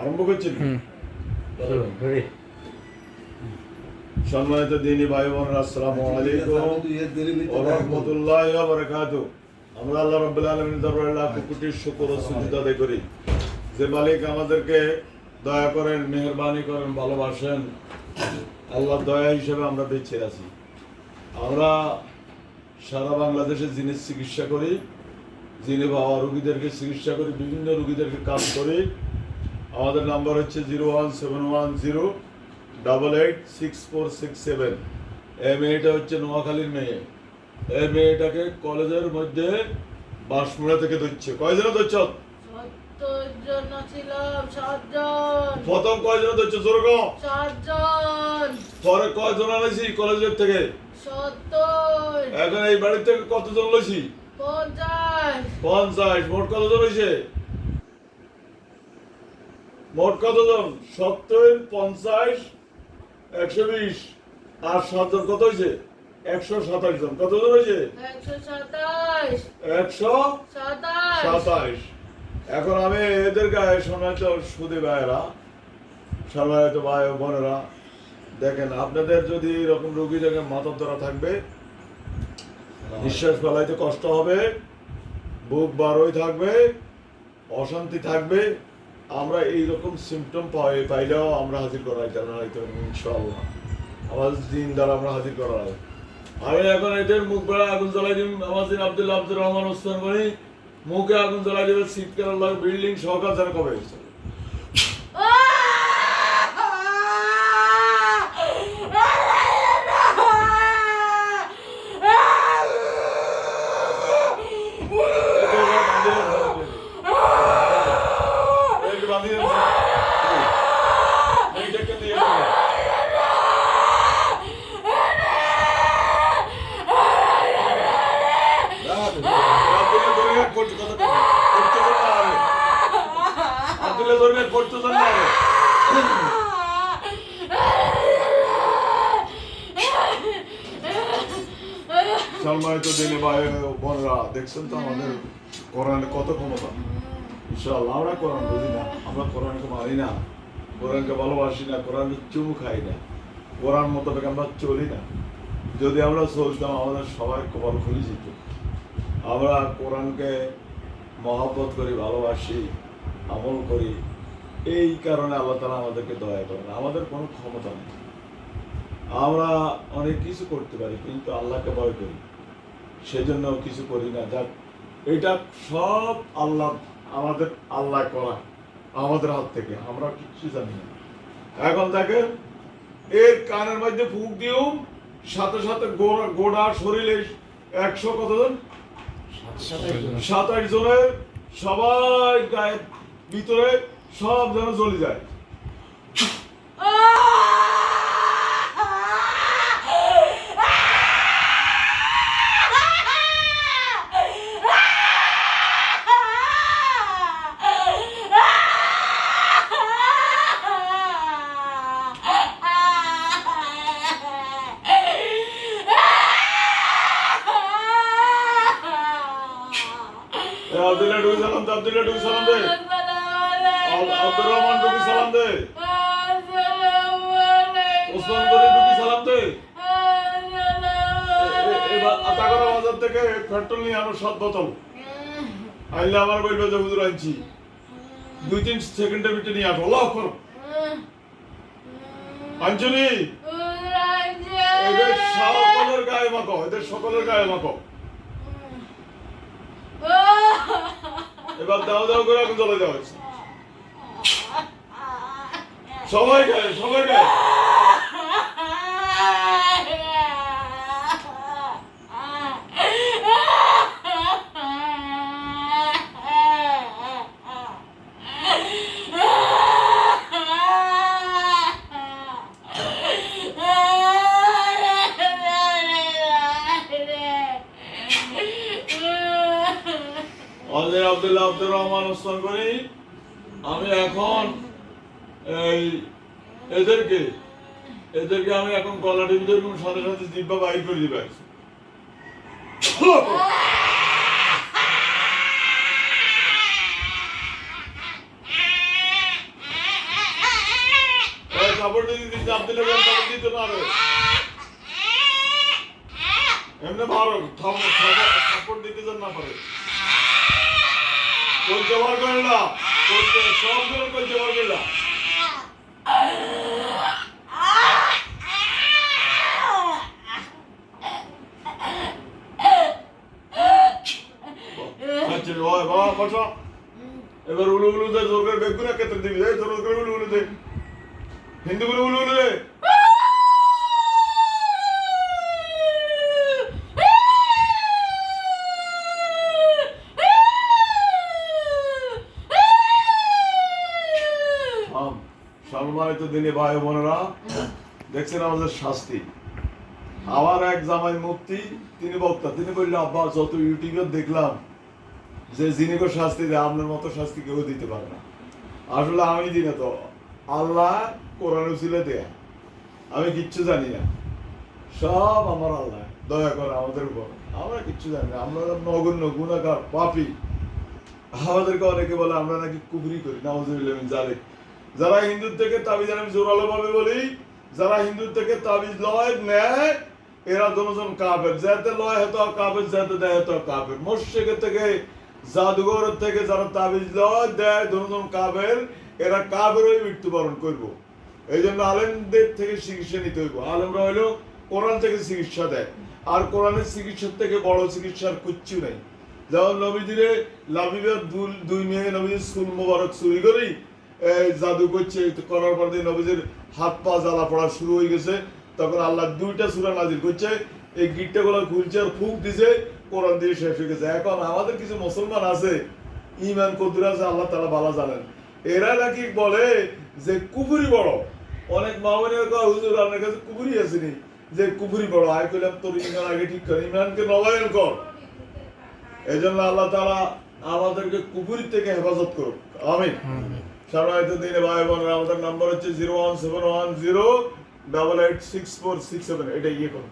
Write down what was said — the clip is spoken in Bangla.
আরম্ভ করছি। সম্মানিত দিনী ভাই বোনেরা, আসসালামু আলাইকুম ওয়া রাহমাতুল্লাহি ওয়া বারাকাতুহু। আমরা আল্লাহ রাব্বুল আলামিনের দরবারে লাখ কোটি শুকর ও সুজুদ আদায় করি, যে মালিক আমাদেরকে দয়া করেন, মেহেরবানি করেন, ভালোবাসেন। আল্লাহর দয়া হিসেবে আমরা বেঁচে আছি। আমরা সারা বাংলাদেশে জিনের চিকিৎসা করি, জিনে বাবা রোগীদেরকে চিকিৎসা করি, বিভিন্ন রোগীদেরকে কাজ করি। আমাদের নাম্বার হচ্ছে 01710886467। এই মেয়েটা হচ্ছে নোয়াখালীর মেয়ে। এই মেয়েটাকে কলেজের মধ্যে বাঁশমুড়া থেকে ধরছে। কয়জন ধরছ? ৭০ জন ছিলাম, ৭ জন। প্রথম কয়জন ধরছে? জোর কম। ৭ জন। পরে কয়জন আনাইছি কলেজের থেকে? ৭০। এখন এই বাড়ি থেকে কতজন লইছি? ৫০। ৫০। মোট কতজন হয়েছে? মোট কতজন? ৭০, ৫০, ১২০ আর ৭ জন কত হয়েছে? ১২৭ জন। কতজন হয়েছে? ১২৭। ১২৭। এখন আমি এদের গায়ে সম্মানিত সুদী ভাইয়েরা, সম্মানিত ভাই ও বোনেরা, দেখেন, আপনাদের যদি এরকম রোগী দেখেন, মাথার ধরা থাকবে, নিঃশ্বাস ফেলাইতে কষ্ট হবে, বুক বারোই থাকবে, অশান্তি থাকবে, আমরা এইরকম সিমটম পাইলেও আমরা হাজির করাই জানাইতে পারি ইনশাআল্লাহ। আমাদের দিন দ্বারা আমরা হাজির করাই। আমি এখন এদের মুখ বেড়া আগুন জ্বালাই দিব। আমার দিন আব্দুর রহমান ওসমান বলি, মুখে আগুন জ্বালাই দেবে, শীতকাল লাগে, বিল্ডিং সরকার যেন কবে হয়েছে। সম্মানিত দিনী ভাই বোনরা, দেখছেন তো আমাদের কোরআনে কত ক্ষমতা। ইনশাআল্লাহ আমরা কোরআন বুঝি না, আমরা কোরআনকে মানি না, কোরআনকে ভালোবাসি না, কোরআনকে চুমু খাই না, কোরআন মোতাবেক আমরা চলি না। যদি আমরা চলতাম, আমাদের সবাই কপাল খুলে যেত। আমরা কোরআনকে মহব্বত করি, ভালোবাসি, আমল করি। এই কারণে আল্লাহ তাআলা আমাদেরকে দয়া করেন। আমাদের কোনো ক্ষমতা নেই, আমরা অনেক কিছু করতে পারি, কিন্তু আল্লাহকে ভয় করি, সেজন্য কিছু করি না। যাক, এটা সব আল্লাহ করা আমাদের হাত থেকে, আমরা কিছু জানি না। এখন দেখেন, এর কানের মধ্যে ফুঁক দিও, সাথে সাথে গোড়া শরীরে ১০০ কতজন? ২৭ জনের সবাই গায়ের ভিতরে সব যেন জ্বলে যায়। আব্দুল্লাহ ঢুকি সালাম দে, আব্দুল্লাহ ঢুকি সালাম দে, আব্দুর রহমান ঢুকি সালাম দে, ওসমান গনি ঢুকি সালাম দে। এবার আতাগড়া বাজার থেকে পেট্রোল নিয়ে আনো ৭ বোতল। আইলে আমার বলবে যে হুজুর আনছি, ২-৩ সেকেন্ডের ভিতরে নিয়ে আসো। আল্লাহু আকবার। আঞ্জলি, এদের সকলের গায়ে মাখো, এদের সকলের গায়ে মাখো। এবার দাও দাও করে আগুন জ্বালা দেওয়া হয়েছে। সবাই গায়ে, সবাই গায়ে। আব্দুর রহমান ওসমান গনি, আমি এখন এদেরকে আমি এখন গলা টিপে ধরব, সাথে সাথে জিহ্বা বাইর করে দিবে। সাপোর্ট দিতে চাপ দিলে সাপোর্ট দিতে না রে এমনি মারো সাপোর্ট দিতে চান না পারে কোন জবার করলা কোন সব ধরে কোন জবার করলা আচ্ছা ওই বাবা বসো এবার উলু উলু দে জোর করে বেগুনা কেটে দিবি এই জোর করে উলু উলু দে হিন্দু করে উলু উলু দে সম্মানিত দিনে ভাই বোনেরা দেখছেন আমাদের শাস্তি আমার এক জামাই মুফতি তিনি বক্তা তিনি বললেন আব্বা যত ইউটিউবে দেখলাম যে যিনিকে শাস্তি দেয় আপনার মতো শাস্তি কেউ দিতে পারে না আসলে আমি দিই না তো আল্লাহ কোরআন উসিলে দেয়া আমি কিচ্ছু জানি না সব আমার আল্লাহ দয়া করে আমাদের উপর আমরা কিচ্ছু জানি না আমরা নগণ্য গুণাগার পাপী আমাদেরকে অনেকে বলে আমরা নাকি কুফরি করি নাউজুবিল্লাহ মিন যালিক যারা হিন্দুর থেকে তাবিজ আমি জোরালো ভাবে বলি যারা হিন্দুর থেকে তাবিজ লয় নেয় এরা দুজন কাফের যাতে লয় হতো কাফের যাতে দেয় হতো কাফের মুশরিকের থেকে জাদুঘরের থেকে যারা তাবিজ লয় দেয় দুজন কাফের এরা কাফের হয়ে মৃত্যুবরণ করবো এই জন্য আলেমদের থেকে চিকিৎসা নিতে হইব আলেমরা হইলো কোরআন থেকে চিকিৎসা দেয় আর কোরআনের চিকিৎসার থেকে বড় চিকিৎসার কিচ্ছু নেই যেমন নবীজিরে লাবিবের দুই মেয়ে নবীজির চুল মোবারক চুরি করেই জাদু করছে করার পর দিয়ে নবীজির হাত পা জ্বালা পড়া শুরু হয়ে গেছে তখন আল্লাহ দুইটা সূরা নাজিল করছে এই গিট্টা গুলো খুলছে আর ফুঁক দিছে কোরআন দিয়ে শেষ হয়ে গেছে এখন আমাদের কিছু মুসলমান আছে ঈমান কদ্দুর আছে আল্লাহ তাআলা ভালো জানেন এরা নাকি বলে যে কুফরি বড় অনেক মামুনের কথা হুজুর আপনার কাছে কুফরি আসেনি যে কুফরি বড় আয় কইলাম তোর ঈমান আগে ঠিক কর ঈমানকে নবায়ন কর এই জন্য আল্লাহ তাআলা আমাদেরকে কুফরি থেকে হেফাজত করুক আমিন সম্মানিত দিনে ভাই বোনেরা আমাদের নাম্বার হচ্ছে 01710886467 এটা ইয়ে করুন